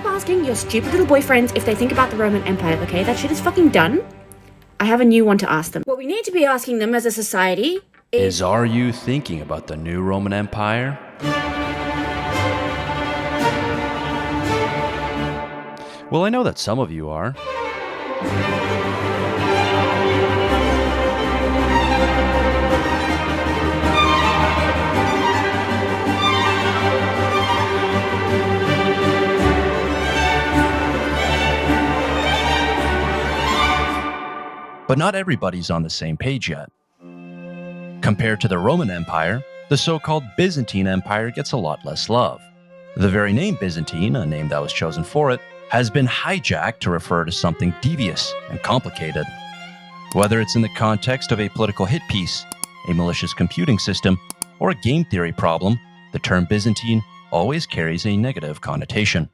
stop asking your stupid little boyfriends if they think about the Roman Empire, okay? That shit is fucking done. I have a new one to ask them. What we need to be asking them as a society is... Are you thinking about the new Roman Empire? Well, I know that some of you are. But not everybody's on the same page yet. Compared to the Roman Empire, the so-called Byzantine Empire gets a lot less love. The very name Byzantine, a name that was chosen for it, has been hijacked to refer to something devious and complicated. Whether it's in the context of a political hit piece, a malicious computing system, or a game theory problem, the term Byzantine always carries a negative connotation.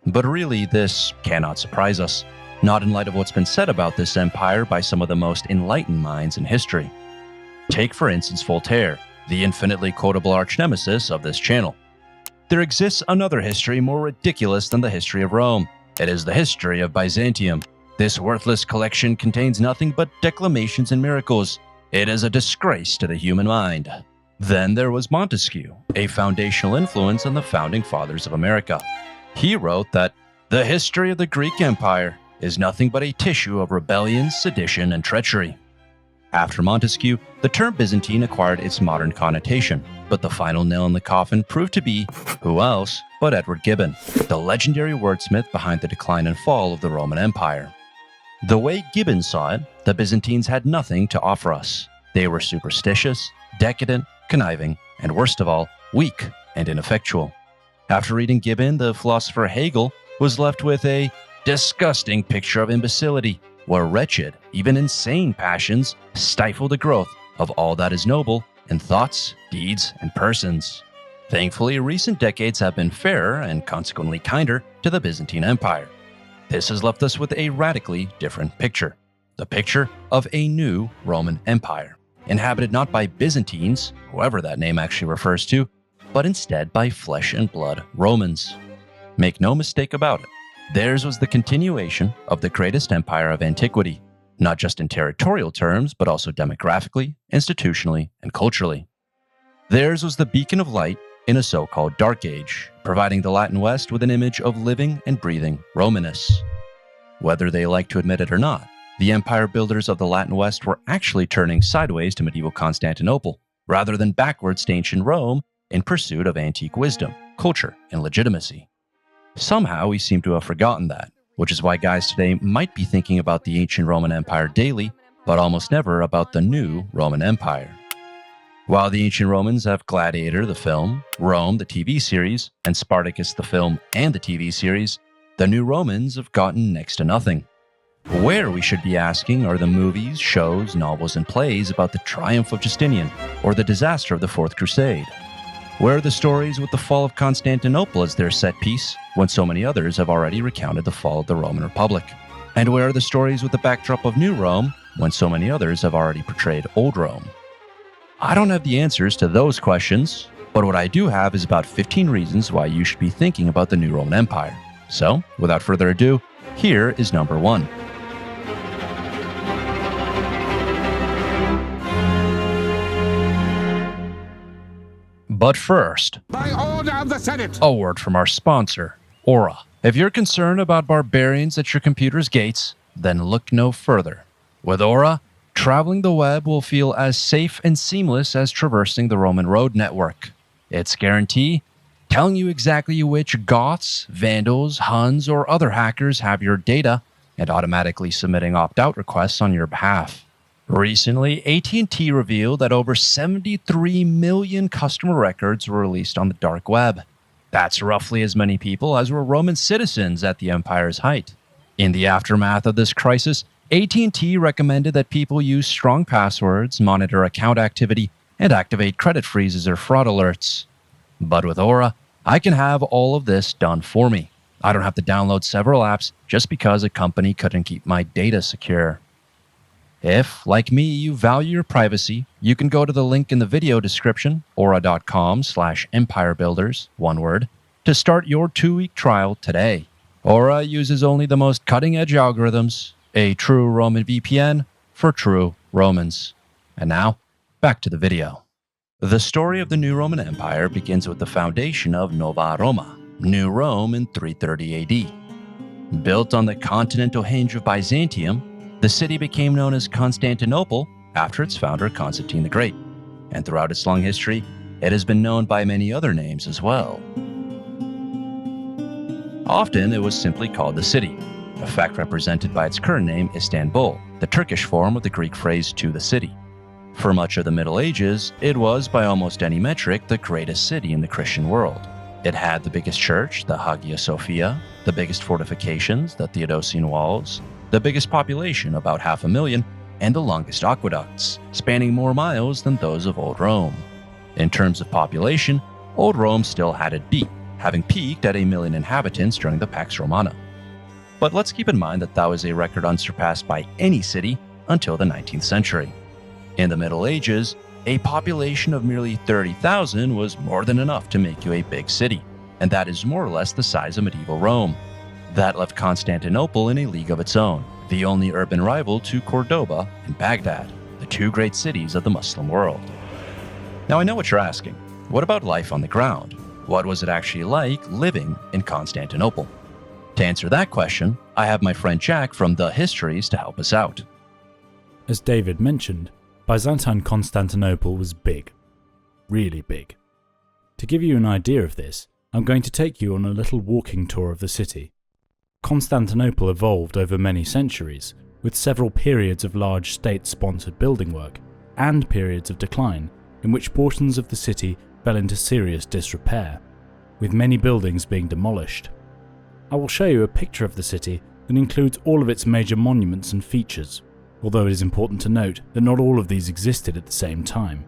But really, this cannot surprise us, not in light of what's been said about this empire by some of the most enlightened minds in history. Take, for instance, Voltaire, the infinitely quotable arch-nemesis of this channel. There exists another history more ridiculous than the history of Rome. It is the history of Byzantium. This worthless collection contains nothing but declamations and miracles. It is a disgrace to the human mind. Then there was Montesquieu, a foundational influence on the founding fathers of America. He wrote that the history of the Greek Empire is nothing but a tissue of rebellion, sedition, and treachery. After Montesquieu, the term Byzantine acquired its modern connotation, but the final nail in the coffin proved to be who else but Edward Gibbon, the legendary wordsmith behind the decline and fall of the Roman Empire. The way Gibbon saw it, the Byzantines had nothing to offer us. They were superstitious, decadent, conniving, and worst of all, weak and ineffectual. After reading Gibbon, the philosopher Hegel was left with a disgusting picture of imbecility, where wretched, even insane passions stifle the growth of all that is noble in thoughts, deeds, and persons. Thankfully, recent decades have been fairer and consequently kinder to the Byzantine Empire. This has left us with a radically different picture. The picture of a new Roman Empire, inhabited not by Byzantines, whoever that name actually refers to, but instead by flesh and blood Romans. Make no mistake about it. Theirs was the continuation of the greatest empire of antiquity, not just in territorial terms, but also demographically, institutionally, and culturally. Theirs was the beacon of light in a so-called Dark Age, providing the Latin West with an image of living and breathing Romanness. Whether they like to admit it or not, the empire builders of the Latin West were actually turning sideways to medieval Constantinople, rather than backwards to ancient Rome in pursuit of antique wisdom, culture, and legitimacy. Somehow we seem to have forgotten that, which is why guys today might be thinking about the ancient Roman Empire daily, but almost never about the new Roman Empire. While the ancient Romans have Gladiator, the film, Rome, the TV series, and Spartacus, the film and the TV series, the new Romans have gotten next to nothing. Where, we should be asking, are the movies, shows, novels, and plays about the triumph of Justinian or the disaster of the Fourth Crusade? Where are the stories with the fall of Constantinople as their set piece, when so many others have already recounted the fall of the Roman Republic? And where are the stories with the backdrop of New Rome, when so many others have already portrayed Old Rome? I don't have the answers to those questions, but what I do have is about 15 reasons why you should be thinking about the new Roman Empire. So, without further ado, here is number 1. But first, by order of the Senate, a word from our sponsor, Aura. If you're concerned about barbarians at your computer's gates, then look no further. With Aura, traveling the web will feel as safe and seamless as traversing the Roman road network. Its guarantee, telling you exactly which Goths, Vandals, Huns, or other hackers have your data, and automatically submitting opt-out requests on your behalf. Recently, AT&T revealed that over 73 million customer records were released on the dark web. That's roughly as many people as were Roman citizens at the empire's height. In the aftermath of this crisis, AT&T recommended that people use strong passwords, monitor account activity, and activate credit freezes or fraud alerts. But with Aura, I can have all of this done for me. I don't have to download several apps just because a company couldn't keep my data secure. If, like me, you value your privacy, you can go to the link in the video description, aura.com/empirebuilders, one word, to start your 2-week trial today. Aura uses only the most cutting-edge algorithms, a true Roman VPN for true Romans. And now, back to the video. The story of the New Roman Empire begins with the foundation of Nova Roma, New Rome, in 330 AD. Built on the continental hinge of Byzantium, the city became known as Constantinople after its founder Constantine the Great, and throughout its long history, it has been known by many other names as well. Often it was simply called the city, a fact represented by its current name Istanbul, the Turkish form of the Greek phrase to the city. For much of the Middle Ages, it was, by almost any metric, the greatest city in the Christian world. It had the biggest church, the Hagia Sophia, the biggest fortifications, the Theodosian walls, the biggest population, about 500,000, and the longest aqueducts, spanning more miles than those of Old Rome. In terms of population, Old Rome still had it beat, having peaked at 1 million inhabitants during the Pax Romana. But let's keep in mind that was a record unsurpassed by any city until the 19th century. In the Middle Ages, a population of merely 30,000 was more than enough to make you a big city, and that is more or less the size of medieval Rome. That left Constantinople in a league of its own, the only urban rival to Cordoba and Baghdad, the two great cities of the Muslim world. Now I know what you're asking. What about life on the ground? What was it actually like living in Constantinople? To answer that question, I have my friend Jack from The Histories to help us out. As David mentioned, Byzantine Constantinople was big. Really big. To give you an idea of this, I'm going to take you on a little walking tour of the city. Constantinople evolved over many centuries, with several periods of large state-sponsored building work, and periods of decline, in which portions of the city fell into serious disrepair, with many buildings being demolished. I will show you a picture of the city that includes all of its major monuments and features, although it is important to note that not all of these existed at the same time.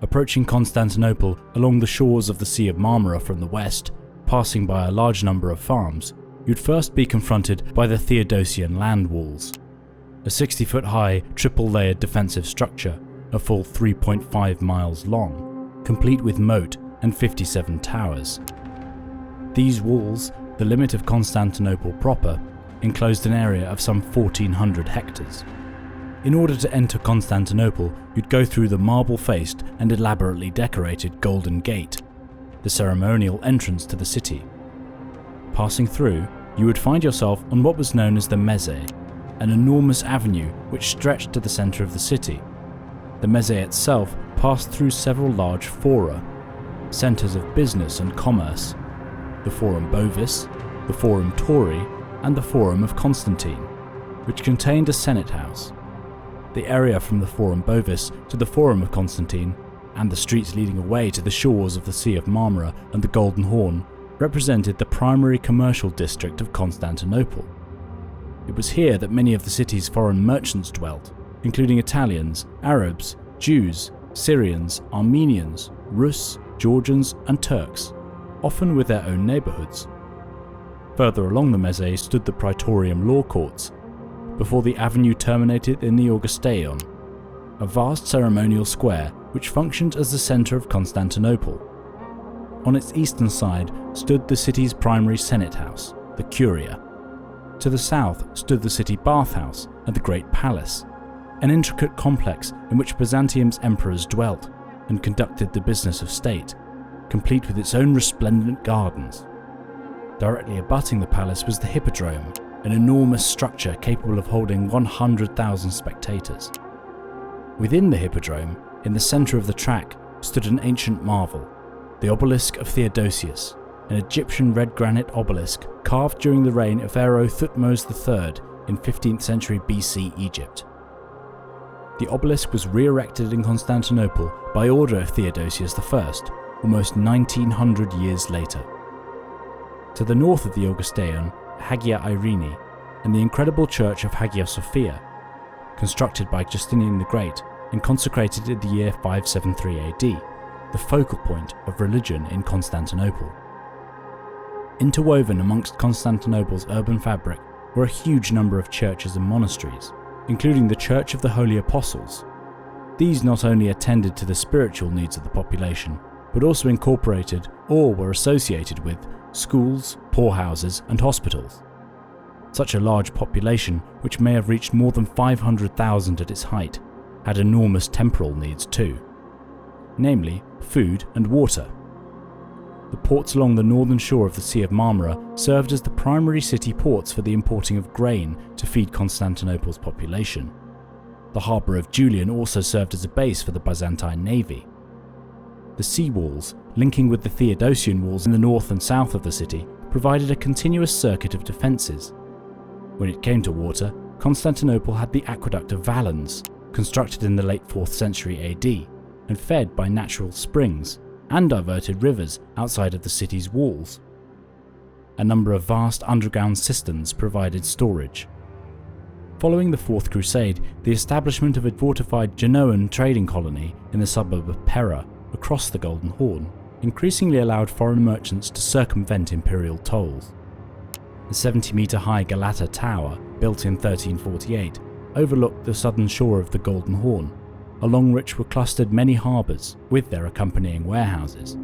Approaching Constantinople along the shores of the Sea of Marmara from the west, passing by a large number of farms, you'd first be confronted by the Theodosian land walls, a 60-foot high, triple-layered defensive structure, a full 3.5 miles long, complete with moat and 57 towers. These walls, the limit of Constantinople proper, enclosed an area of some 1,400 hectares. In order to enter Constantinople, you'd go through the marble-faced and elaborately decorated Golden Gate, the ceremonial entrance to the city. Passing through, you would find yourself on what was known as the Meze, an enormous avenue which stretched to the center of the city. The Meze itself passed through several large fora, centers of business and commerce: the Forum Bovis, the Forum Tauri, and the Forum of Constantine, which contained a Senate house. The area from the Forum Bovis to the Forum of Constantine, and the streets leading away to the shores of the Sea of Marmara and the Golden Horn, represented the primary commercial district of Constantinople. It was here that many of the city's foreign merchants dwelt, including Italians, Arabs, Jews, Syrians, Armenians, Rus, Georgians, and Turks, often with their own neighbourhoods. Further along the Meze stood the Praetorium law courts, before the avenue terminated in the Augusteion, a vast ceremonial square which functioned as the centre of Constantinople. On its eastern side stood the city's primary Senate house, the Curia. To the south stood the city bathhouse and the Great Palace, an intricate complex in which Byzantium's emperors dwelt and conducted the business of state, complete with its own resplendent gardens. Directly abutting the palace was the Hippodrome, an enormous structure capable of holding 100,000 spectators. Within the Hippodrome, in the centre of the track, stood an ancient marvel, the obelisk of Theodosius, an Egyptian red granite obelisk carved during the reign of Pharaoh Thutmose III in 15th century BC Egypt. The obelisk was re-erected in Constantinople by order of Theodosius I, almost 1900 years later. To the north of the Augusteion, Hagia Irene, and the incredible church of Hagia Sophia, constructed by Justinian the Great and consecrated in the year 573 AD, the focal point of religion in Constantinople. Interwoven amongst Constantinople's urban fabric were a huge number of churches and monasteries, including the Church of the Holy Apostles. These not only attended to the spiritual needs of the population, but also incorporated or were associated with schools, poorhouses, and hospitals. Such a large population, which may have reached more than 500,000 at its height, had enormous temporal needs too, namely food and water. The ports along the northern shore of the Sea of Marmara served as the primary city ports for the importing of grain to feed Constantinople's population. The harbour of Julian also served as a base for the Byzantine navy. The sea walls, linking with the Theodosian walls in the north and south of the city, provided a continuous circuit of defences. When it came to water, Constantinople had the aqueduct of Valens, constructed in the late 4th century AD, and fed by natural springs, and diverted rivers outside of the city's walls. A number of vast underground cisterns provided storage. Following the Fourth Crusade, the establishment of a fortified Genoan trading colony in the suburb of Pera across the Golden Horn increasingly allowed foreign merchants to circumvent imperial tolls. The 70-metre-high Galata Tower, built in 1348, overlooked the southern shore of the Golden Horn, along which were clustered many harbours with their accompanying warehouses.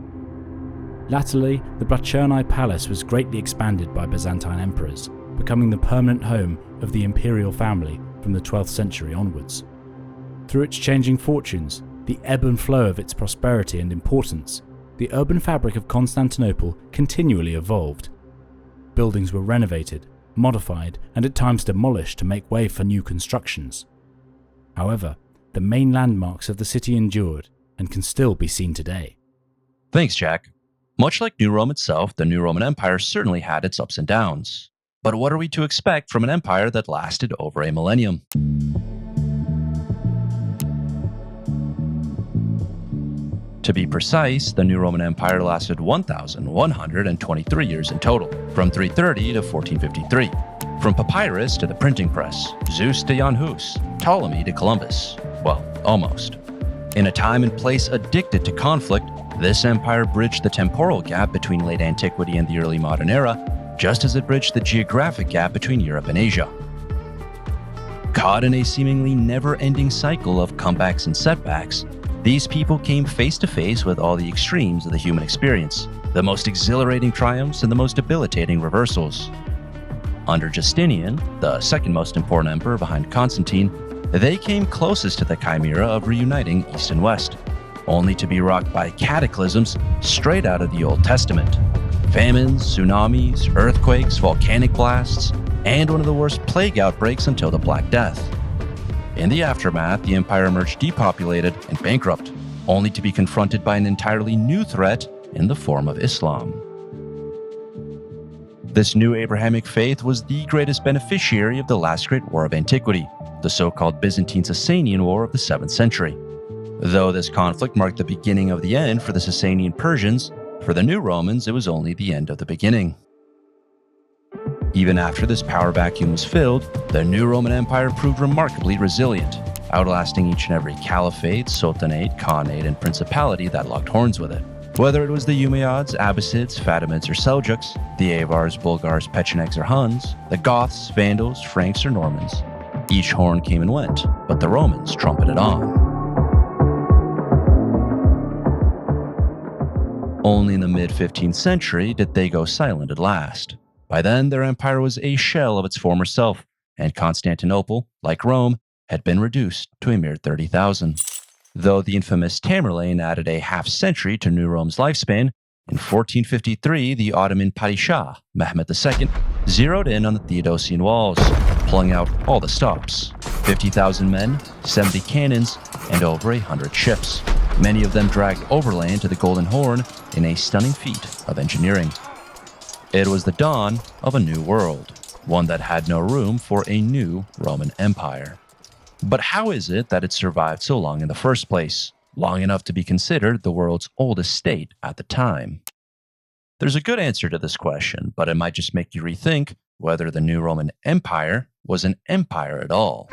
Latterly, the Blachernae Palace was greatly expanded by Byzantine emperors, becoming the permanent home of the imperial family from the 12th century onwards. Through its changing fortunes, the ebb and flow of its prosperity and importance, the urban fabric of Constantinople continually evolved. Buildings were renovated, modified, and at times demolished to make way for new constructions. However, the main landmarks of the city endured and can still be seen today. Thanks, Jack. Much like New Rome itself, the New Roman Empire certainly had its ups and downs. But what are we to expect from an empire that lasted over a millennium? To be precise, the New Roman Empire lasted 1,123 years in total, from 330 to 1453. From papyrus to the printing press, Zeus to Jan Hus, Ptolemy to Columbus. Well, almost. In a time and place addicted to conflict, this empire bridged the temporal gap between late antiquity and the early modern era, just as it bridged the geographic gap between Europe and Asia. Caught in a seemingly never-ending cycle of comebacks and setbacks, these people came face to face with all the extremes of the human experience, the most exhilarating triumphs and the most debilitating reversals. Under Justinian, the second most important emperor behind Constantine, they came closest to the chimera of reuniting East and West, only to be rocked by cataclysms straight out of the Old Testament. Famines, tsunamis, earthquakes, volcanic blasts, and one of the worst plague outbreaks until the Black Death. In the aftermath, the empire emerged depopulated and bankrupt, only to be confronted by an entirely new threat in the form of Islam. This new Abrahamic faith was the greatest beneficiary of the last great war of antiquity, the so-called Byzantine-Sasanian War of the 7th century. Though this conflict marked the beginning of the end for the Sasanian Persians, for the new Romans it was only the end of the beginning. Even after this power vacuum was filled, the new Roman Empire proved remarkably resilient, outlasting each and every caliphate, sultanate, khanate, and principality that locked horns with it. Whether it was the Umayyads, Abbasids, Fatimids, or Seljuks, the Avars, Bulgars, Pechenegs, or Huns, the Goths, Vandals, Franks, or Normans, each horn came and went, but the Romans trumpeted on. Only in the mid-15th century did they go silent at last. By then, their empire was a shell of its former self, and Constantinople, like Rome, had been reduced to a mere 30,000. Though the infamous Tamerlane added a half-century to New Rome's lifespan, in 1453 the Ottoman Padishah, Mehmed II, zeroed in on the Theodosian walls, pulling out all the stops. 50,000 men, 70 cannons, and over 100 ships, many of them dragged overland to the Golden Horn in a stunning feat of engineering. It was the dawn of a new world, one that had no room for a new Roman Empire. But how is it that it survived so long in the first place, long enough to be considered the world's oldest state at the time? There's a good answer to this question, but it might just make you rethink whether the new Roman Empire was an empire at all.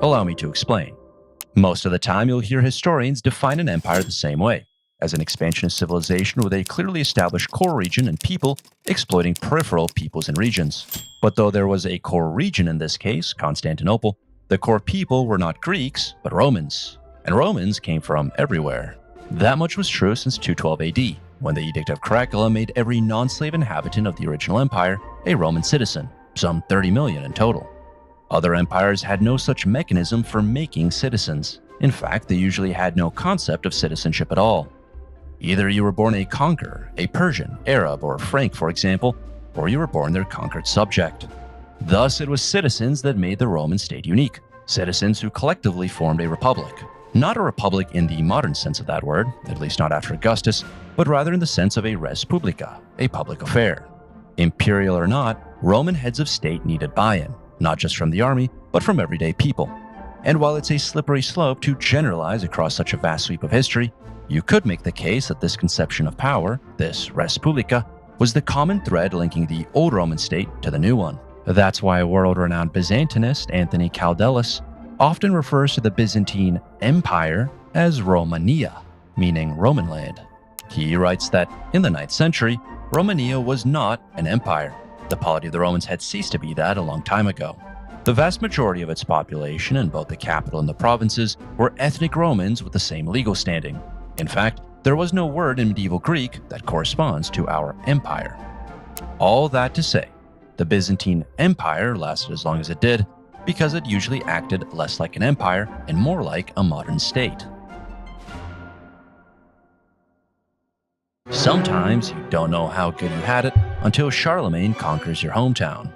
Allow me to explain. Most of the time, you'll hear historians define an empire the same way, as an expansionist civilization with a clearly established core region and people exploiting peripheral peoples and regions. But though there was a core region in this case, Constantinople, The core people were not Greeks, but Romans, and Romans came from everywhere. That much was true since 212 AD, when the Edict of Caracalla made every non-slave inhabitant of the original empire a Roman citizen, some 30 million in total. Other empires had no such mechanism for making citizens. In fact, they usually had no concept of citizenship at all. Either you were born a conqueror, a Persian, Arab, or Frank, for example, or you were born their conquered subject. Thus, it was citizens that made the Roman state unique, citizens who collectively formed a republic. Not a republic in the modern sense of that word, at least not after Augustus, but rather in the sense of a res publica, a public affair. Imperial or not, Roman heads of state needed buy-in, not just from the army, but from everyday people. And while it's a slippery slope to generalize across such a vast sweep of history, you could make the case that this conception of power, this res publica, was the common thread linking the old Roman state to the new one. That's why world-renowned Byzantinist Anthony Caldelis often refers to the Byzantine Empire as Romania, meaning Roman land. He writes that in the 9th century, Romania was not an empire. The polity of the Romans had ceased to be that a long time ago. The vast majority of its population in both the capital and the provinces were ethnic Romans with the same legal standing. In fact, there was no word in medieval Greek that corresponds to our empire. All that to say, the Byzantine Empire lasted as long as it did because it usually acted less like an empire and more like a modern state. Sometimes you don't know how good you had it until Charlemagne conquers your hometown.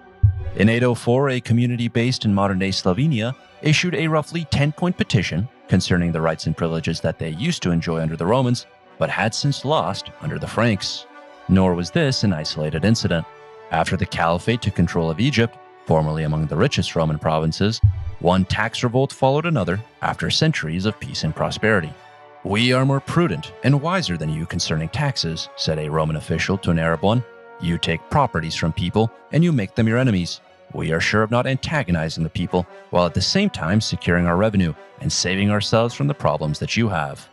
In 804, a community based in modern-day Slovenia issued a roughly 10-point petition concerning the rights and privileges that they used to enjoy under the Romans, but had since lost under the Franks. Nor was this an isolated incident. After the Caliphate took control of Egypt, formerly among the richest Roman provinces, one tax revolt followed another after centuries of peace and prosperity. "We are more prudent and wiser than you concerning taxes," said a Roman official to an Arab one. "You take properties from people and you make them your enemies. We are sure of not antagonizing the people, while at the same time securing our revenue and saving ourselves from the problems that you have."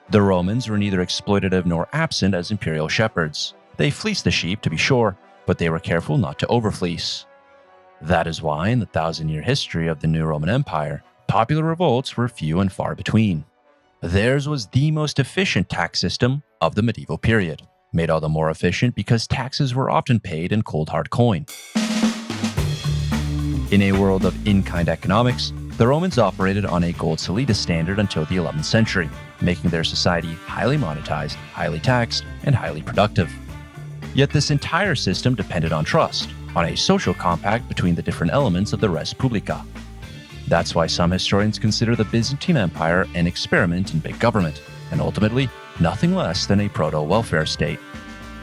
The Romans were neither exploitative nor absent as imperial shepherds. They fleeced the sheep, to be sure, but they were careful not to overfleece. That is why, in the 1,000-year history of the new Roman Empire, popular revolts were few and far between. Theirs was the most efficient tax system of the medieval period, made all the more efficient because taxes were often paid in cold hard coin. In a world of in-kind economics, the Romans operated on a gold solidus standard until the 11th century, making their society highly monetized, highly taxed, and highly productive. Yet this entire system depended on trust, on a social compact between the different elements of the res publica. That's why some historians consider the Byzantine Empire an experiment in big government, and ultimately nothing less than a proto-welfare state.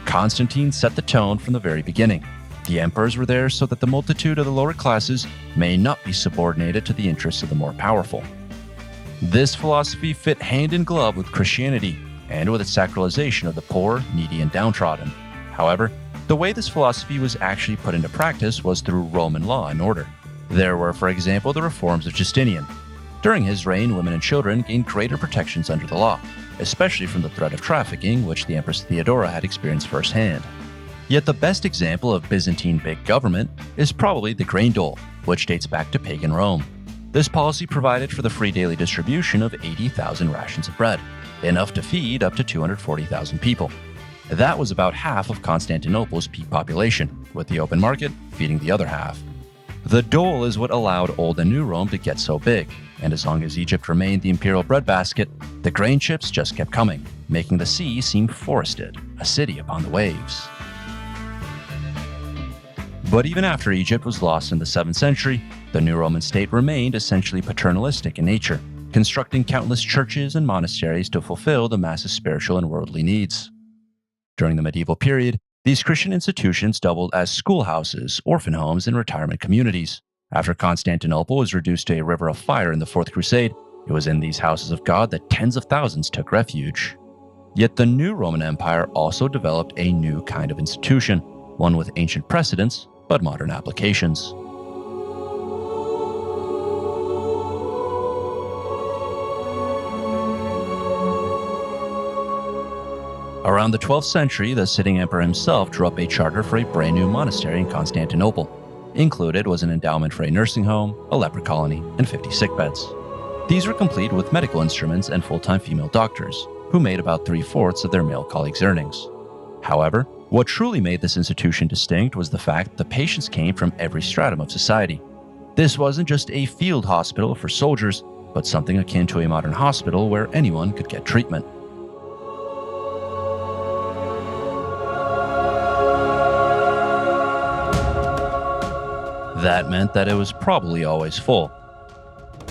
Constantine set the tone from the very beginning. The emperors were there so that the multitude of the lower classes may not be subordinated to the interests of the more powerful. This philosophy fit hand in glove with Christianity and with its sacralization of the poor, needy, and downtrodden. However, the way this philosophy was actually put into practice was through Roman law and order. There were, for example, the reforms of Justinian. During his reign, women and children gained greater protections under the law, especially from the threat of trafficking, which the Empress Theodora had experienced firsthand. Yet the best example of Byzantine big government is probably the grain dole, which dates back to pagan Rome. This policy provided for the free daily distribution of 80,000 rations of bread, enough to feed up to 240,000 people. That was about half of Constantinople's peak population, with the open market feeding the other half. The dole is what allowed Old and New Rome to get so big, and as long as Egypt remained the imperial breadbasket, the grain ships just kept coming, making the sea seem forested, a city upon the waves. But even after Egypt was lost in the 7th century, the new Roman state remained essentially paternalistic in nature, constructing countless churches and monasteries to fulfill the massive spiritual and worldly needs. During the medieval period, these Christian institutions doubled as schoolhouses, orphan homes, and retirement communities. After Constantinople was reduced to a river of fire in the Fourth Crusade, it was in these houses of God that tens of thousands took refuge. Yet the new Roman Empire also developed a new kind of institution, one with ancient precedents but modern applications. Around the 12th century, the sitting emperor himself drew up a charter for a brand new monastery in Constantinople. Included was an endowment for a nursing home, a leper colony, and 50 sickbeds. These were complete with medical instruments and full-time female doctors, who made about 3/4 of their male colleagues' earnings. However, what truly made this institution distinct was the fact that the patients came from every stratum of society. This wasn't just a field hospital for soldiers, but something akin to a modern hospital where anyone could get treatment. That meant that it was probably always full.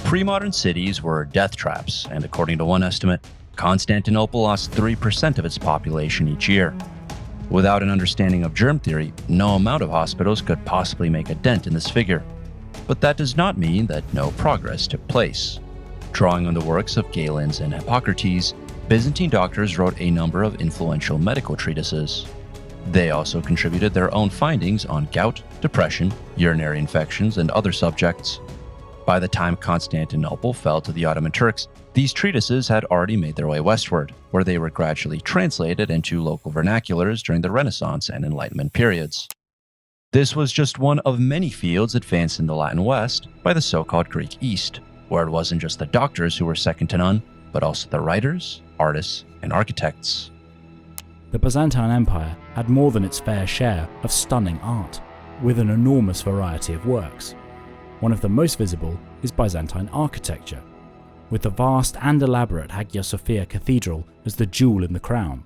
Pre-modern cities were death traps, and according to one estimate, Constantinople lost 3% of its population each year. Without an understanding of germ theory, no amount of hospitals could possibly make a dent in this figure. But that does not mean that no progress took place. Drawing on the works of Galens and Hippocrates, Byzantine doctors wrote a number of influential medical treatises. They also contributed their own findings on gout, depression, urinary infections, and other subjects. By the time Constantinople fell to the Ottoman Turks, these treatises had already made their way westward, where they were gradually translated into local vernaculars during the Renaissance and Enlightenment periods. This was just one of many fields advanced in the Latin West by the so-called Greek East, where it wasn't just the doctors who were second to none, but also the writers, artists, and architects. The Byzantine Empire had more than its fair share of stunning art, with an enormous variety of works. One of the most visible is Byzantine architecture, with the vast and elaborate Hagia Sophia Cathedral as the jewel in the crown.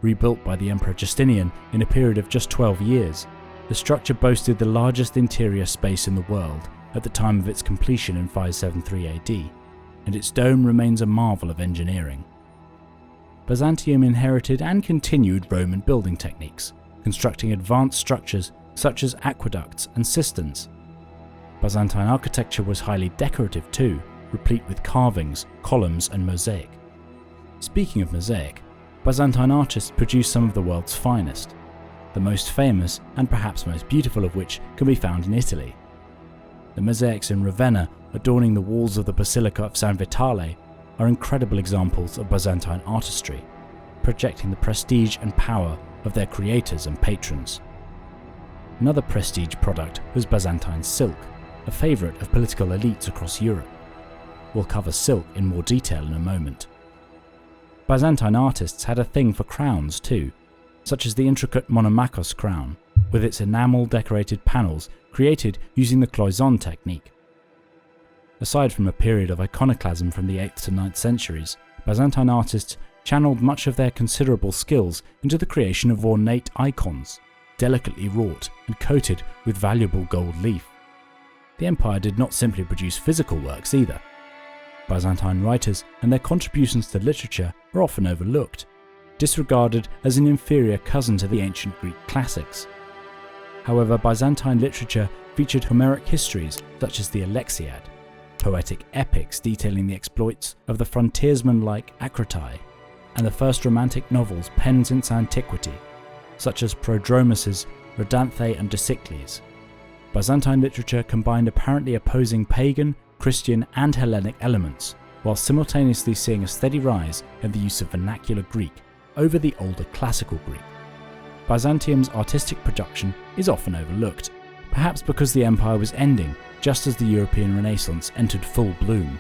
Rebuilt by the Emperor Justinian in a period of just 12 years, the structure boasted the largest interior space in the world at the time of its completion in 573 AD, and its dome remains a marvel of engineering. Byzantium inherited and continued Roman building techniques, constructing advanced structures such as aqueducts and cisterns. Byzantine architecture was highly decorative too, replete with carvings, columns, and mosaic. Speaking of mosaic, Byzantine artists produced some of the world's finest, the most famous and perhaps most beautiful of which can be found in Italy. The mosaics in Ravenna adorning the walls of the Basilica of San Vitale are incredible examples of Byzantine artistry, projecting the prestige and power of their creators and patrons. Another prestige product was Byzantine silk, a favourite of political elites across Europe. We'll cover silk in more detail in a moment. Byzantine artists had a thing for crowns too, such as the intricate monomachos crown, with its enamel-decorated panels created using the cloison technique. Aside from a period of iconoclasm from the 8th to 9th centuries, Byzantine artists channeled much of their considerable skills into the creation of ornate icons, delicately wrought and coated with valuable gold leaf. The empire did not simply produce physical works either. Byzantine writers and their contributions to literature are often overlooked, disregarded as an inferior cousin to the ancient Greek classics. However, Byzantine literature featured Homeric histories such as the Alexiad, poetic epics detailing the exploits of the frontiersman-like XIII, and the first romantic novels penned since antiquity, such as Prodromus's Rodanthe and Dosicles. Byzantine literature combined apparently opposing pagan, Christian, and Hellenic elements, while simultaneously seeing a steady rise in the use of vernacular Greek over the older classical Greek. Byzantium's artistic production is often overlooked, perhaps because the empire was ending just as the European Renaissance entered full bloom.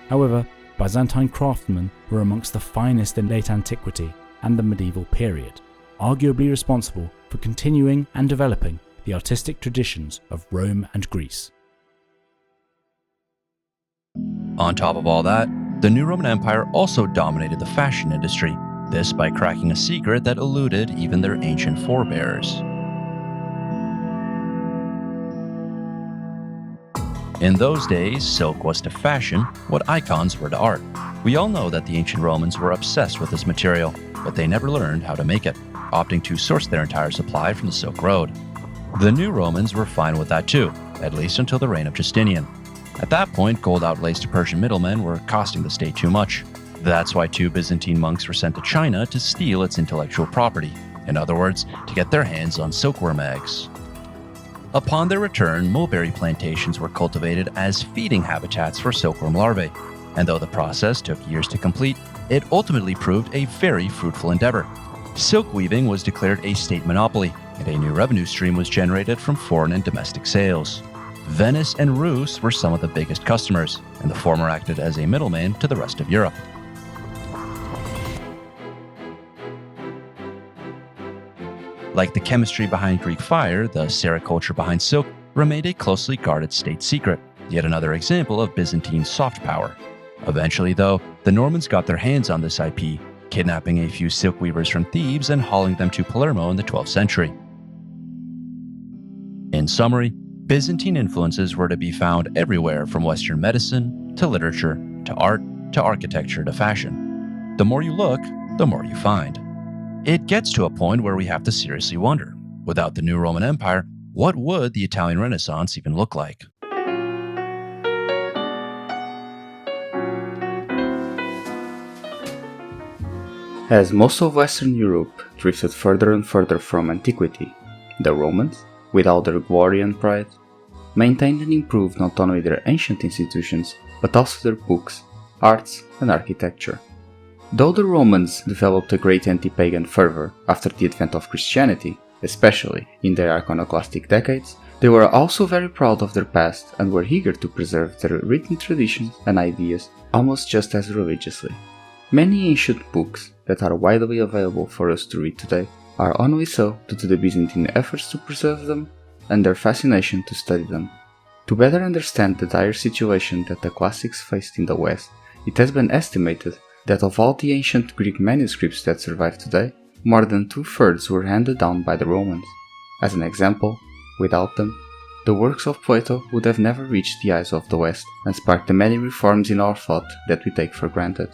However, Byzantine craftsmen were amongst the finest in late antiquity and the medieval period, arguably responsible for continuing and developing the artistic traditions of Rome and Greece. On top of all that, the new Roman Empire also dominated the fashion industry, this by cracking a secret that eluded even their ancient forebears. In those days, silk was to fashion what icons were to art. We all know that the ancient Romans were obsessed with this material, but they never learned how to make it, opting to source their entire supply from the Silk Road. The new Romans were fine with that too, at least until the reign of Justinian. At that point, gold outlays to Persian middlemen were costing the state too much. That's why 2 Byzantine monks were sent to China to steal its intellectual property, in other words, to get their hands on silkworm eggs. Upon their return, mulberry plantations were cultivated as feeding habitats for silkworm larvae, and though the process took years to complete, it ultimately proved a very fruitful endeavor. Silk weaving was declared a state monopoly, and a new revenue stream was generated from foreign and domestic sales. Venice and Rus were some of the biggest customers, and the former acted as a middleman to the rest of Europe. Like the chemistry behind Greek fire, the sericulture behind silk remained a closely guarded state secret, yet another example of Byzantine soft power. Eventually, though, the Normans got their hands on this IP, kidnapping a few silk weavers from Thebes and hauling them to Palermo in the 12th century. In summary, Byzantine influences were to be found everywhere from Western medicine to literature to art to architecture to fashion. The more you look, the more you find. It gets to a point where we have to seriously wonder, without the new Roman Empire, what would the Italian Renaissance even look like? As most of Western Europe drifted further and further from antiquity, the Romans, with all their glory and pride, maintained and improved not only their ancient institutions, but also their books, arts, and architecture. Though the Romans developed a great anti-pagan fervor after the advent of Christianity, especially in their iconoclastic decades, they were also very proud of their past and were eager to preserve their written traditions and ideas almost just as religiously. Many ancient books that are widely available for us to read today are only so due to the Byzantine efforts to preserve them and their fascination to study them. To better understand the dire situation that the classics faced in the West, it has been estimated that of all the ancient Greek manuscripts that survive today, more than 2/3 were handed down by the Romans. As an example, without them, the works of Plato would have never reached the eyes of the West and sparked the many reforms in our thought that we take for granted.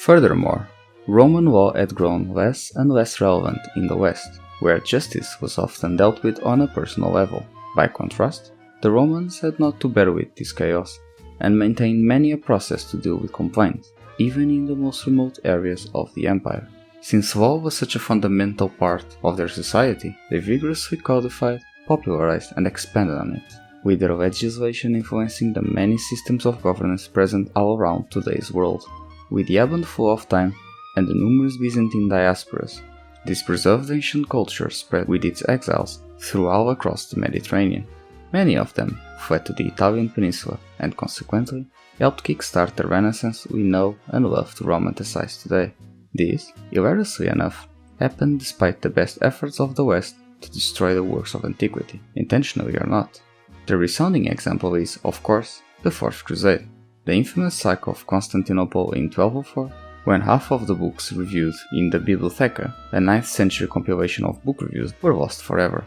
Furthermore, Roman law had grown less and less relevant in the West, where justice was often dealt with on a personal level. By contrast, the Romans had not to bear with this chaos and maintained many a process to deal with complaints, even in the most remote areas of the empire. Since law was such a fundamental part of their society, they vigorously codified, popularized, and expanded on it, with their legislation influencing the many systems of governance present all around today's world. With the ebb and flow of time and the numerous Byzantine diasporas, this preserved ancient culture spread with its exiles through all across the Mediterranean. Many of them fled to the Italian peninsula and consequently helped kickstart the Renaissance we know and love to romanticize today. This, hilariously enough, happened despite the best efforts of the West to destroy the works of antiquity, intentionally or not. The resounding example is, of course, the Fourth Crusade, the infamous sack of Constantinople in 1204, when half of the books reviewed in the Bibliotheca, a 9th century compilation of book reviews, were lost forever.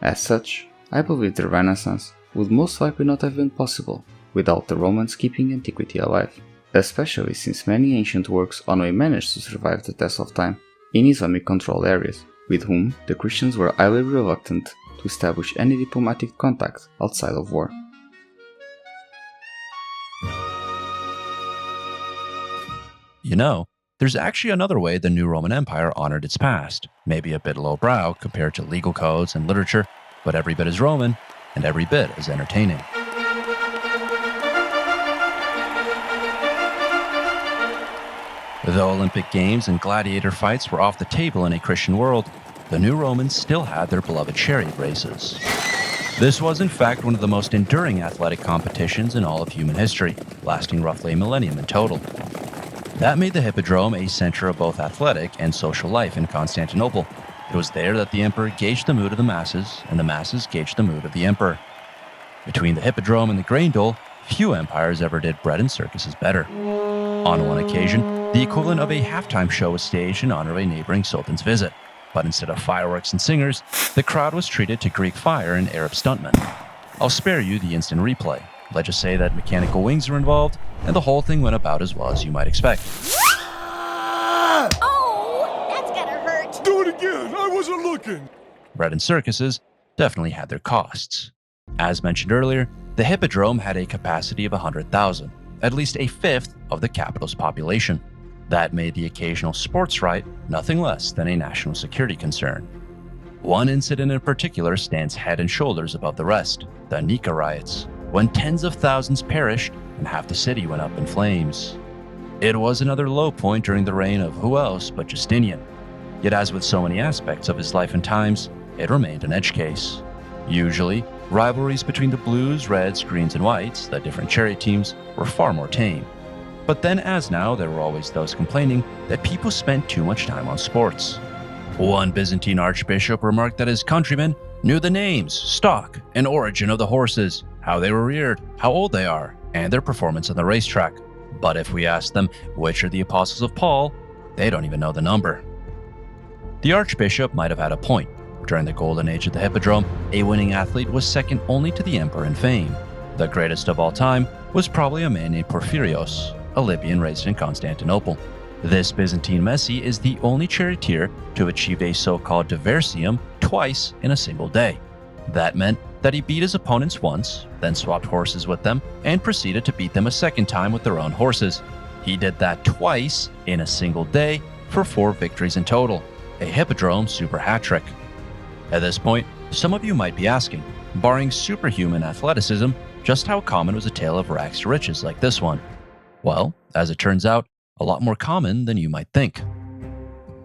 As such, I believe the Renaissance would most likely not have been possible without the Romans keeping antiquity alive, especially since many ancient works only managed to survive the test of time in Islamic-controlled areas, with whom the Christians were highly reluctant to establish any diplomatic contact outside of war. You know, there's actually another way the new Roman Empire honored its past, maybe a bit lowbrow compared to legal codes and literature, but every bit as Roman and every bit as entertaining. Though Olympic Games and gladiator fights were off the table in a Christian world, the new Romans still had their beloved chariot races. This was in fact one of the most enduring athletic competitions in all of human history, lasting roughly a millennium in total. That made the Hippodrome a center of both athletic and social life in Constantinople. It was there that the emperor gauged the mood of the masses, and the masses gauged the mood of the emperor. Between the Hippodrome and the grain dole, few empires ever did bread and circuses better. On one occasion, the equivalent of a halftime show was staged in honor of a neighboring sultan's visit. But instead of fireworks and singers, the crowd was treated to Greek fire and Arab stuntmen. I'll spare you the instant replay. Let's just say that mechanical wings were involved, and the whole thing went about as well as you might expect. Oh, that's gotta hurt. Do it again, I wasn't looking. Bread and circuses definitely had their costs. As mentioned earlier, the Hippodrome had a capacity of 100,000, at least a fifth of the capital's population. That made the occasional sports riot nothing less than a national security concern. One incident in particular stands head and shoulders above the rest, the Nika riots, when tens of thousands perished and half the city went up in flames. It was another low point during the reign of who else but Justinian. Yet as with so many aspects of his life and times, it remained an edge case. Usually, rivalries between the blues, reds, greens, and whites, the different chariot teams, were far more tame. But then as now, there were always those complaining that people spent too much time on sports. One Byzantine archbishop remarked that his countrymen knew the names, stock, and origin of the horses, how they were reared, how old they are, and their performance on the racetrack. But if we ask them which are the apostles of Paul, they don't even know the number. The archbishop might have had a point. During the golden age of the hippodrome, a winning athlete was second only to the emperor in fame. The greatest of all time was probably a man named Porphyrios, a Libyan raised in Constantinople. This Byzantine Messi is the only charioteer to have achieved a so-called diversium twice in a single day. That meant that he beat his opponents once, then swapped horses with them, and proceeded to beat them a second time with their own horses. He did that twice in a single day for 4 victories in total, a hippodrome super hat-trick. At this point, some of you might be asking, barring superhuman athleticism, just how common was a tale of rags to riches like this one? Well, as it turns out, a lot more common than you might think.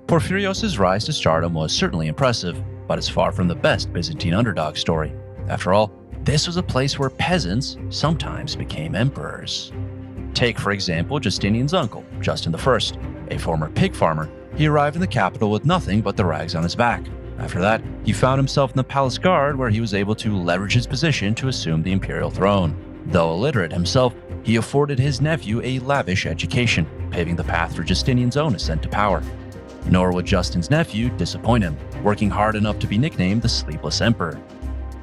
Porphyrios' rise to stardom was certainly impressive, but it's far from the best Byzantine underdog story. After all, this was a place where peasants sometimes became emperors. Take, for example, Justinian's uncle, Justin I, a former pig farmer. He arrived in the capital with nothing but the rags on his back. After that, he found himself in the palace guard where he was able to leverage his position to assume the imperial throne. Though illiterate himself, he afforded his nephew a lavish education, paving the path for Justinian's own ascent to power. Nor would Justin's nephew disappoint him, working hard enough to be nicknamed the Sleepless Emperor.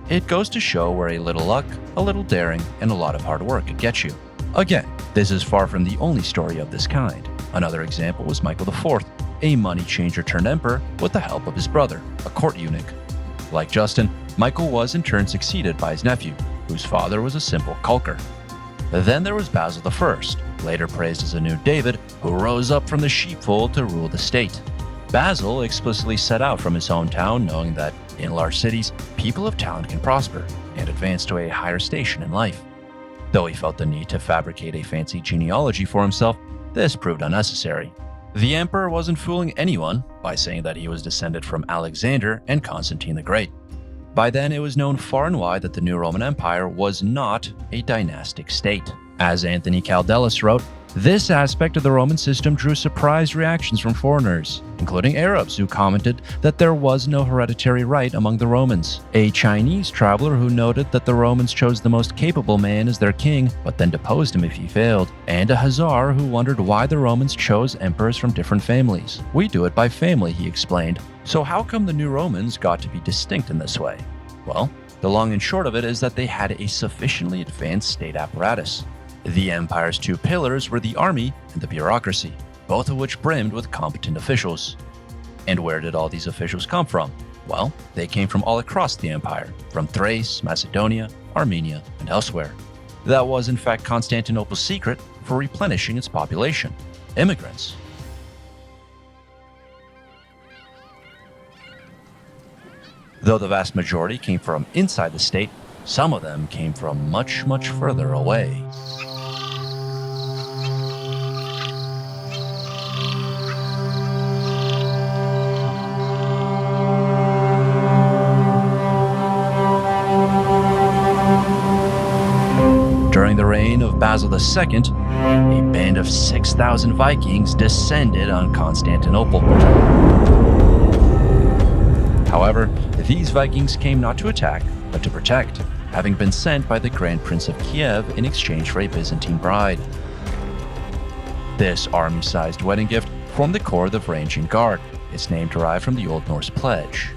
It goes to show where a little luck, a little daring, and a lot of hard work could get you. Again, this is far from the only story of this kind. Another example was Michael IV, a money changer turned emperor with the help of his brother, a court eunuch. Like Justin, Michael was in turn succeeded by his nephew, whose father was a simple culker. Then there was Basil I, later praised as a new David, who rose up from the sheepfold to rule the state. Basil explicitly set out from his hometown knowing that in large cities, people of talent can prosper and advance to a higher station in life. Though he felt the need to fabricate a fancy genealogy for himself, this proved unnecessary. The emperor wasn't fooling anyone by saying that he was descended from Alexander and Constantine the Great. By then, it was known far and wide that the new Roman Empire was not a dynastic state. As Anthony Caldelis wrote, this aspect of the Roman system drew surprised reactions from foreigners, including Arabs who commented that there was no hereditary right among the Romans, a Chinese traveler who noted that the Romans chose the most capable man as their king, but then deposed him if he failed, and a Khazar who wondered why the Romans chose emperors from different families. We do it by family, he explained. So how come the new Romans got to be distinct in this way? Well, the long and short of it is that they had a sufficiently advanced state apparatus. The empire's 2 pillars were the army and the bureaucracy, both of which brimmed with competent officials. And where did all these officials come from? Well, they came from all across the empire, from Thrace, Macedonia, Armenia, and elsewhere. That was in fact Constantinople's secret for replenishing its population: immigrants. Though the vast majority came from inside the state, some of them came from much, much further away. During the reign of Basil II, a band of 6,000 Vikings descended on Constantinople. However, these Vikings came not to attack, but to protect, having been sent by the Grand Prince of Kiev in exchange for a Byzantine bride. This army-sized wedding gift formed the core of the Varangian Guard, its name derived from the Old Norse pledge.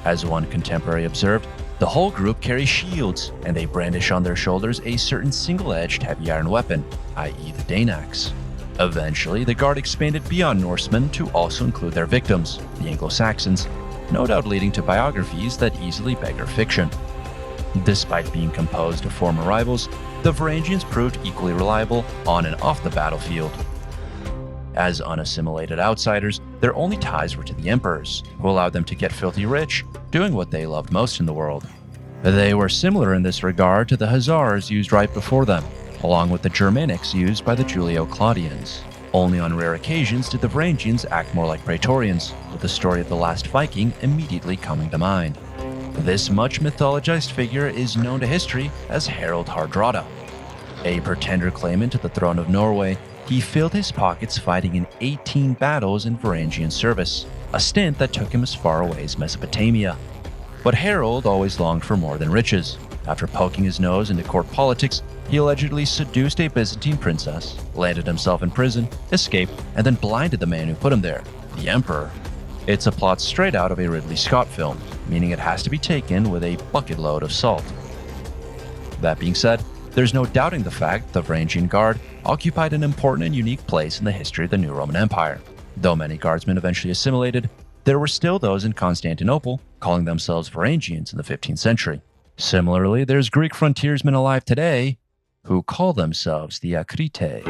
As one contemporary observed, the whole group carries shields, and they brandish on their shoulders a certain single-edged heavy iron weapon, i.e. the Dane axe. Eventually, the Guard expanded beyond Norsemen to also include their victims, the Anglo-Saxons, no doubt leading to biographies that easily beggar fiction. Despite being composed of former rivals, the Varangians proved equally reliable on and off the battlefield. As unassimilated outsiders, their only ties were to the emperors, who allowed them to get filthy rich, doing what they loved most in the world. They were similar in this regard to the Khazars used right before them, along with the Germanics used by the Julio-Claudians. Only on rare occasions did the Varangians act more like Praetorians, with the story of the last Viking immediately coming to mind. This much mythologized figure is known to history as Harald Hardrada. A pretender claimant to the throne of Norway, he filled his pockets fighting in 18 battles in Varangian service, a stint that took him as far away as Mesopotamia. But Harald always longed for more than riches. After poking his nose into court politics, he allegedly seduced a Byzantine princess, landed himself in prison, escaped, and then blinded the man who put him there, the emperor. It's a plot straight out of a Ridley Scott film, meaning it has to be taken with a bucket load of salt. That being said, there's no doubting the fact the Varangian Guard occupied an important and unique place in the history of the new Roman Empire. Though many guardsmen eventually assimilated, there were still those in Constantinople calling themselves Varangians in the 15th century. Similarly, there's Greek frontiersmen alive today who call themselves the XIII.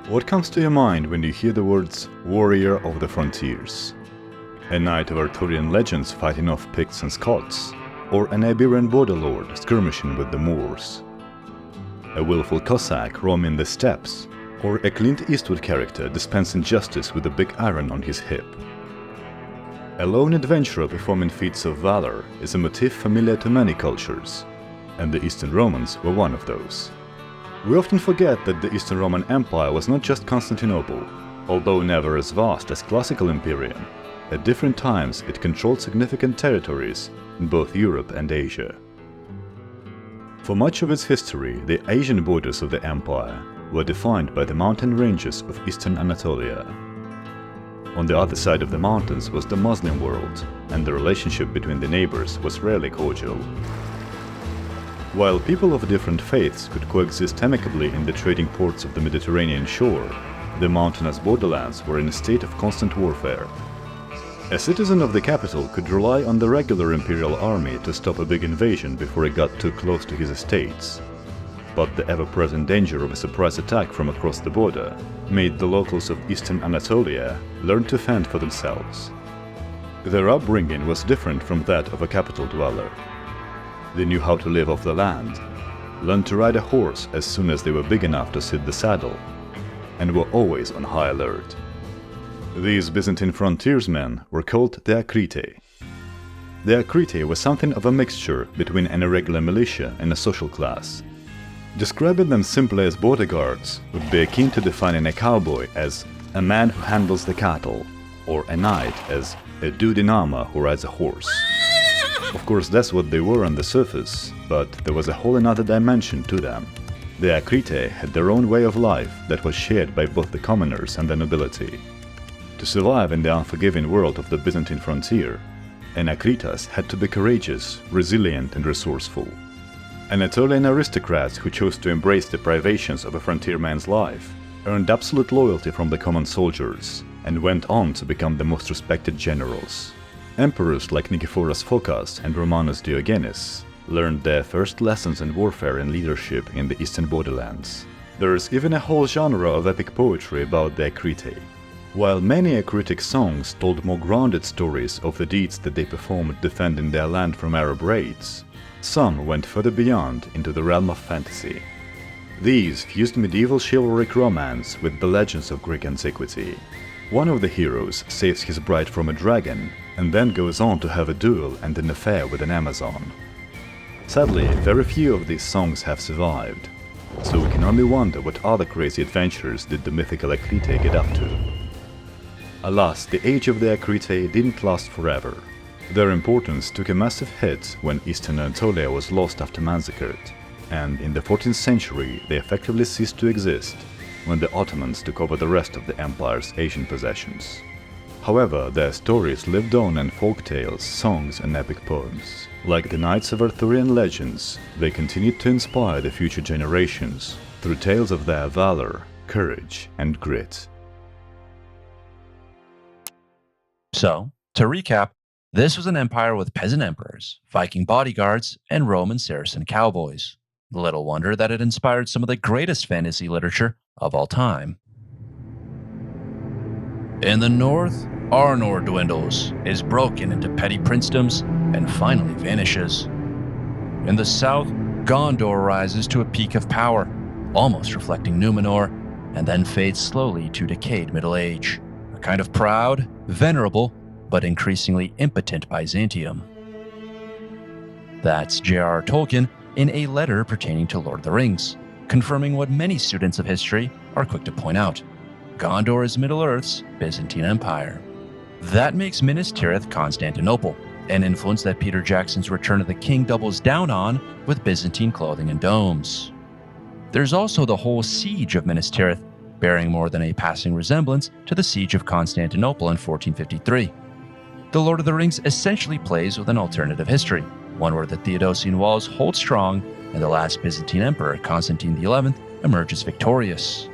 What comes to your mind when you hear the words warrior of the frontiers? A knight of Arthurian legends fighting off Picts and Scots, or an Iberian border lord skirmishing with the Moors? A willful Cossack roaming the steppes, or a Clint Eastwood character dispensing justice with a big iron on his hip? A lone adventurer performing feats of valor is a motif familiar to many cultures, and the Eastern Romans were one of those. We often forget that the Eastern Roman Empire was not just Constantinople. Although never as vast as classical Imperium, at different times it controlled significant territories in both Europe and Asia. For much of its history, the Asian borders of the empire were defined by the mountain ranges of eastern Anatolia. On the other side of the mountains was the Muslim world, and the relationship between the neighbors was rarely cordial. While people of different faiths could coexist amicably in the trading ports of the Mediterranean shore, the mountainous borderlands were in a state of constant warfare. A citizen of the capital could rely on the regular imperial army to stop a big invasion before it got too close to his estates. But the ever-present danger of a surprise attack from across the border made the locals of eastern Anatolia learn to fend for themselves. Their upbringing was different from that of a capital dweller. They knew how to live off the land, learned to ride a horse as soon as they were big enough to sit the saddle, and were always on high alert. These Byzantine frontiersmen were called the XIII. The XIII was something of a mixture between an irregular militia and a social class. Describing them simply as bodyguards would be akin to defining a cowboy as a man who handles the cattle, or a knight as a dude in armor who rides a horse. Of course, that's what they were on the surface, but there was a whole another dimension to them. The XIII had their own way of life that was shared by both the commoners and the nobility. To survive in the unforgiving world of the Byzantine frontier, Anakritas had to be courageous, resilient, and resourceful. Anatolian aristocrats who chose to embrace the privations of a frontierman's life earned absolute loyalty from the common soldiers and went on to become the most respected generals. Emperors like Nikephoros Phokas and Romanus Diogenes learned their first lessons in warfare and leadership in the eastern borderlands. There is even a whole genre of epic poetry about the XIII. While many Acritic songs told more grounded stories of the deeds that they performed defending their land from Arab raids, some went further beyond into the realm of fantasy. These fused medieval chivalric romance with the legends of Greek antiquity. One of the heroes saves his bride from a dragon and then goes on to have a duel and an affair with an Amazon. Sadly, very few of these songs have survived, so we can only wonder what other crazy adventures did the mythical XIII get up to. Alas, the age of the XIII didn't last forever. Their importance took a massive hit when Eastern Anatolia was lost after massacred, and in the 14th century they effectively ceased to exist when the Ottomans took over the rest of the empire's Asian possessions. However, their stories lived on in folk tales, songs, and epic poems. Like the knights of Arthurian legends, they continued to inspire the future generations through tales of their valor, courage, and grit. So, to recap, this was an empire with peasant emperors, Viking bodyguards, and Roman Saracen cowboys. Little wonder that it inspired some of the greatest fantasy literature of all time. In the north, Arnor dwindles, is broken into petty princedoms, and finally vanishes. In the south, Gondor rises to a peak of power, almost reflecting Numenor, and then fades slowly to decayed Middle Age, a kind of proud, venerable, but increasingly impotent Byzantium. That's J.R.R. Tolkien in a letter pertaining to Lord of the Rings, confirming what many students of history are quick to point out. Gondor is Middle-earth's Byzantine Empire. That makes Minas Tirith Constantinople, an influence that Peter Jackson's Return of the King doubles down on with Byzantine clothing and domes. There's also the whole siege of Minas Tirith, bearing more than a passing resemblance to the siege of Constantinople in 1453. The Lord of the Rings essentially plays with an alternative history, one where the Theodosian walls hold strong and the last Byzantine emperor, Constantine XI, emerges victorious.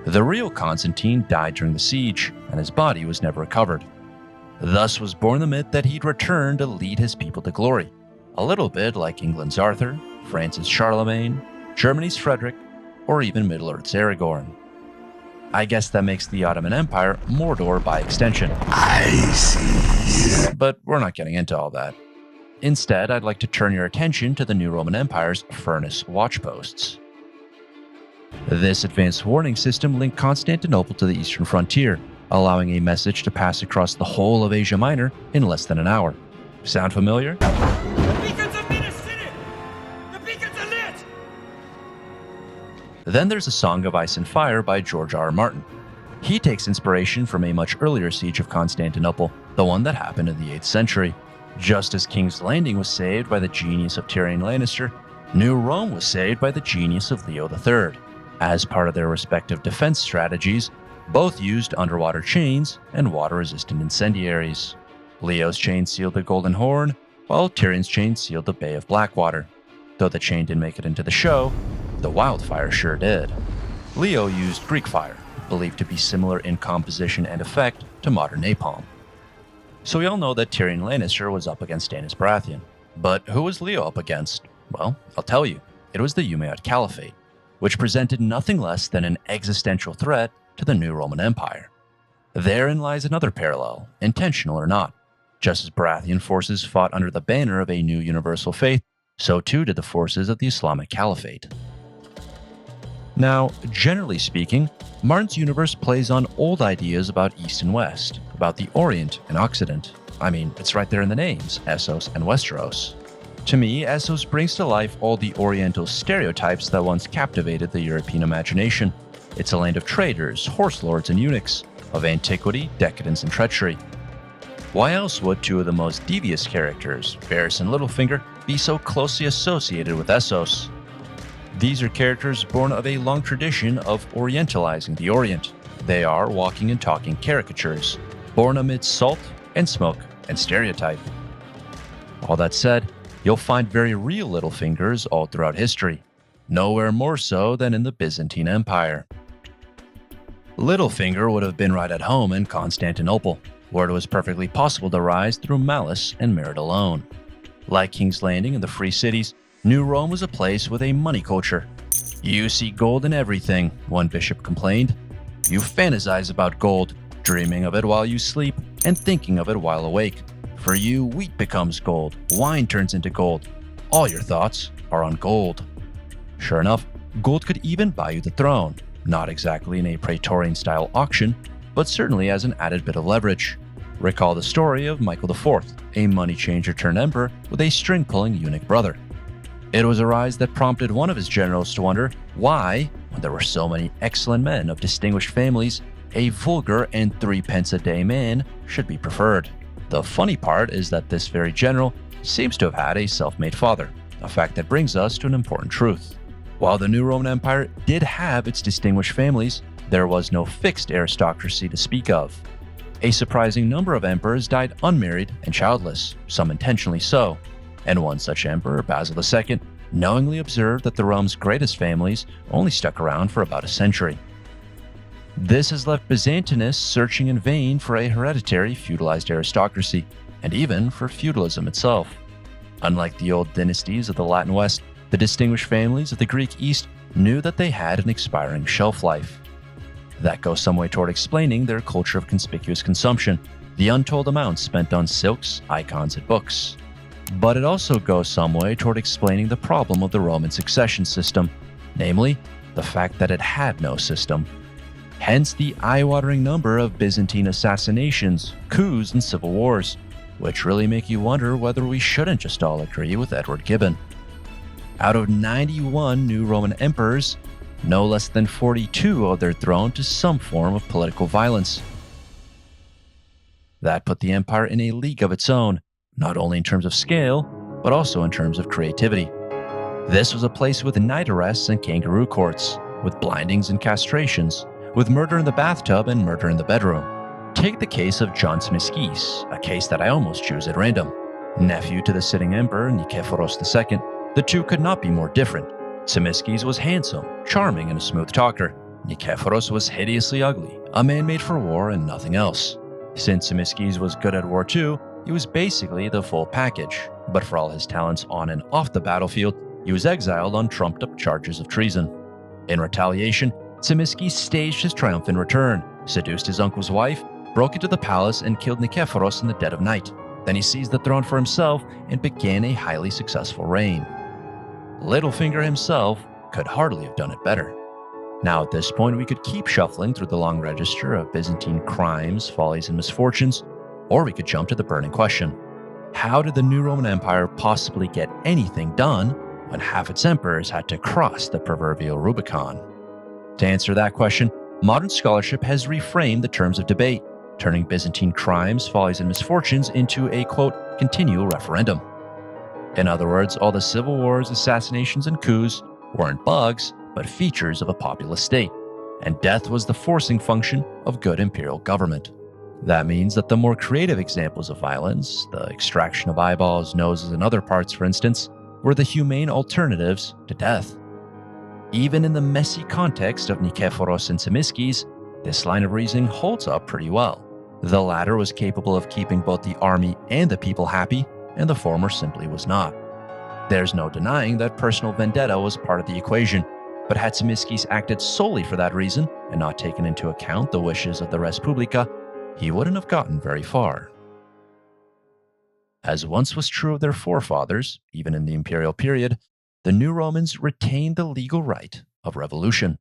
The real Constantine died during the siege, and his body was never recovered. Thus was born the myth that he'd return to lead his people to glory, a little bit like England's Arthur, France's Charlemagne, Germany's Frederick, or even Middle-earth's Aragorn. I guess that makes the Ottoman Empire Mordor by extension. I see. But we're not getting into all that. Instead, I'd like to turn your attention to the new Roman Empire's furnace watchposts. This advanced warning system linked Constantinople to the eastern frontier, allowing a message to pass across the whole of Asia Minor in less than an hour. Sound familiar? The beacons of Minas City! The beacons are lit! Then there's A Song of Ice and Fire by George R. R. Martin. He takes inspiration from a much earlier siege of Constantinople, the one that happened in the 8th century. Just as King's Landing was saved by the genius of Tyrion Lannister, New Rome was saved by the genius of Leo III. As part of their respective defense strategies, both used underwater chains and water-resistant incendiaries. Leo's chain sealed the Golden Horn, while Tyrion's chain sealed the Bay of Blackwater. Though the chain didn't make it into the show, the wildfire sure did. Leo used Greek fire, believed to be similar in composition and effect to modern napalm. So we all know that Tyrion Lannister was up against Stannis Baratheon. But who was Leo up against? Well, I'll tell you. It was the Umayyad Caliphate, which presented nothing less than an existential threat to the new Roman Empire. Therein lies another parallel, intentional or not. Just as Baratheon forces fought under the banner of a new universal faith, so too did the forces of the Islamic Caliphate. Now, generally speaking, Martin's universe plays on old ideas about East and West, about the Orient and Occident. I mean, it's right there in the names, Essos and Westeros. To me, Essos brings to life all the Oriental stereotypes that once captivated the European imagination. It's a land of traders, horse lords, and eunuchs, of antiquity, decadence, and treachery. Why else would two of the most devious characters, Varys and Littlefinger, be so closely associated with Essos? These are characters born of a long tradition of Orientalizing the Orient. They are walking and talking caricatures, born amidst salt and smoke and stereotype. All that said, you'll find very real Littlefingers all throughout history, nowhere more so than in the Byzantine Empire. Littlefinger would have been right at home in Constantinople, where it was perfectly possible to rise through malice and merit alone. Like King's Landing and the Free Cities, New Rome was a place with a money culture. You see gold in everything, one bishop complained. You fantasize about gold, dreaming of it while you sleep and thinking of it while awake. For you, wheat becomes gold, wine turns into gold. All your thoughts are on gold. Sure enough, gold could even buy you the throne, not exactly in a Praetorian-style auction, but certainly as an added bit of leverage. Recall the story of Michael IV, a money changer turned emperor with a string-pulling eunuch brother. It was a rise that prompted one of his generals to wonder why, when there were so many excellent men of distinguished families, a vulgar and 3 pence a day man should be preferred. The funny part is that this very general seems to have had a self-made father, a fact that brings us to an important truth. While the new Roman Empire did have its distinguished families, there was no fixed aristocracy to speak of. A surprising number of emperors died unmarried and childless, some intentionally so, and one such emperor, Basil II, knowingly observed that the Rome's greatest families only stuck around for about a century. This has left Byzantinists searching in vain for a hereditary feudalized aristocracy, and even for feudalism itself. Unlike the old dynasties of the Latin West, the distinguished families of the Greek East knew that they had an expiring shelf life. That goes some way toward explaining their culture of conspicuous consumption, the untold amounts spent on silks, icons, and books. But it also goes some way toward explaining the problem of the Roman succession system, namely, the fact that it had no system. Hence the eye-watering number of Byzantine assassinations, coups, and civil wars, which really make you wonder whether we shouldn't just all agree with Edward Gibbon. Out of 91 new Roman emperors, no less than 42 owed their throne to some form of political violence. That put the empire in a league of its own, not only in terms of scale, but also in terms of creativity. This was a place with night arrests and kangaroo courts, with blindings and castrations, with murder in the bathtub and murder in the bedroom. Take the case of John Tzimiskes, a case that I almost choose at random. Nephew to the sitting emperor Nikephoros II, the two could not be more different. Tzimiskes was handsome, charming, and a smooth talker. Nikephoros was hideously ugly, a man made for war and nothing else. Since Tzimiskes was good at war too, he was basically the full package, but for all his talents on and off the battlefield, he was exiled on trumped-up charges of treason. In retaliation, Tzimiskes staged his triumphant return, seduced his uncle's wife, broke into the palace, and killed Nikephoros in the dead of night. Then he seized the throne for himself and began a highly successful reign. Littlefinger himself could hardly have done it better. Now at this point, we could keep shuffling through the long register of Byzantine crimes, follies, and misfortunes, or we could jump to the burning question. How did the new Roman Empire possibly get anything done when half its emperors had to cross the proverbial Rubicon? To answer that question, modern scholarship has reframed the terms of debate, turning Byzantine crimes, follies, and misfortunes into a, quote, continual referendum. In other words, all the civil wars, assassinations, and coups weren't bugs, but features of a populous state, and death was the forcing function of good imperial government. That means that the more creative examples of violence, the extraction of eyeballs, noses, and other parts, for instance, were the humane alternatives to death. Even in the messy context of Nikephoros and Tzimiskes, this line of reasoning holds up pretty well. The latter was capable of keeping both the army and the people happy, and the former simply was not. There's no denying that personal vendetta was part of the equation, but had Tzimiskes acted solely for that reason and not taken into account the wishes of the res publica, he wouldn't have gotten very far. As once was true of their forefathers, even in the imperial period, the new Romans retained the legal right of revolution.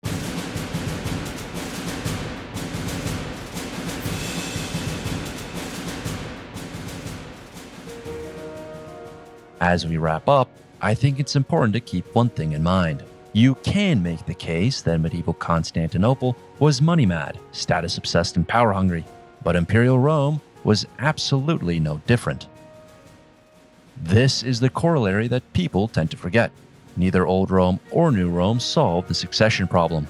As we wrap up, I think it's important to keep one thing in mind. You can make the case that medieval Constantinople was money-mad, status-obsessed, and power-hungry, but Imperial Rome was absolutely no different. This is the corollary that people tend to forget. Neither Old Rome or New Rome solved the succession problem.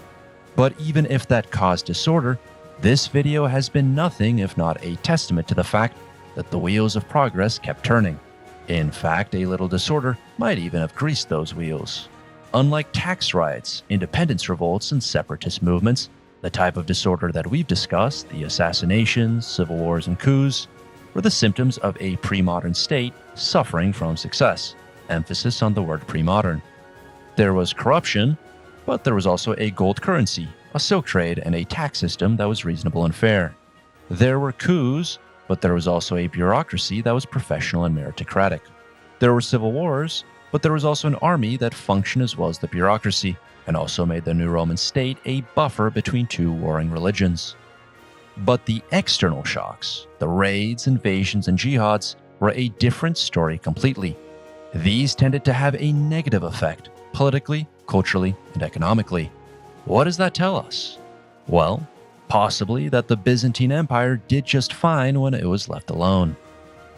But even if that caused disorder, this video has been nothing if not a testament to the fact that the wheels of progress kept turning. In fact, a little disorder might even have greased those wheels. Unlike tax riots, independence revolts, and separatist movements, the type of disorder that we've discussed, the assassinations, civil wars, and coups, were the symptoms of a pre-modern state suffering from success. Emphasis on the word pre-modern. There was corruption, but there was also a gold currency, a silk trade, and a tax system that was reasonable and fair. There were coups, but there was also a bureaucracy that was professional and meritocratic. There were civil wars, but there was also an army that functioned as well as the bureaucracy, and also made the new Roman state a buffer between two warring religions. But the external shocks, the raids, invasions, and jihads, were a different story completely. These tended to have a negative effect, politically, culturally, and economically. What does that tell us? Well, possibly that the Byzantine Empire did just fine when it was left alone.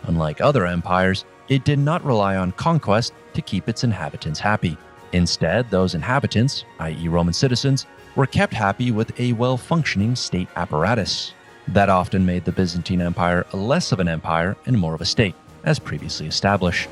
Unlike other empires, it did not rely on conquest to keep its inhabitants happy. Instead, those inhabitants, i.e. Roman citizens, were kept happy with a well-functioning state apparatus. That often made the Byzantine Empire less of an empire and more of a state, as previously established.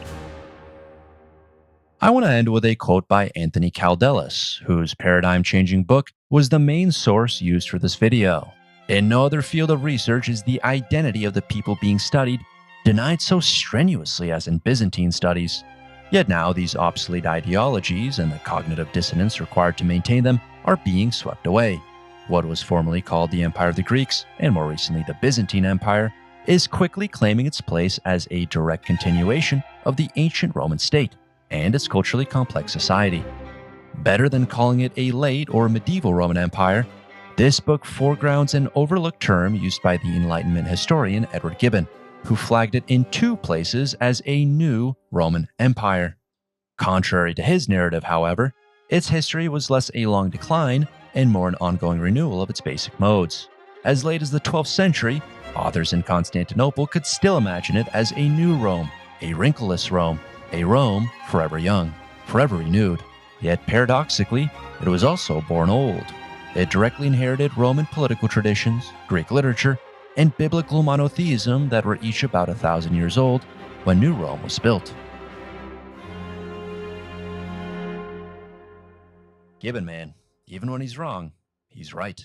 I want to end with a quote by Anthony Caldelas, whose paradigm-changing book was the main source used for this video. In no other field of research is the identity of the people being studied denied so strenuously as in Byzantine studies. Yet now these obsolete ideologies and the cognitive dissonance required to maintain them are being swept away. What was formerly called the Empire of the Greeks, and more recently the Byzantine Empire, is quickly claiming its place as a direct continuation of the ancient Roman state and its culturally complex society. Better than calling it a late or medieval Roman Empire, this book foregrounds an overlooked term used by the Enlightenment historian Edward Gibbon, who flagged it in 2 places as a new Roman Empire. Contrary to his narrative, however, its history was less a long decline and more an ongoing renewal of its basic modes. As late as the 12th century, authors in Constantinople could still imagine it as a new Rome, a wrinkleless Rome, a Rome forever young, forever renewed. Yet paradoxically, it was also born old. It directly inherited Roman political traditions, Greek literature, and biblical monotheism that were each about 1,000 years old when New Rome was built. Gibbon, man, even when he's wrong, he's right.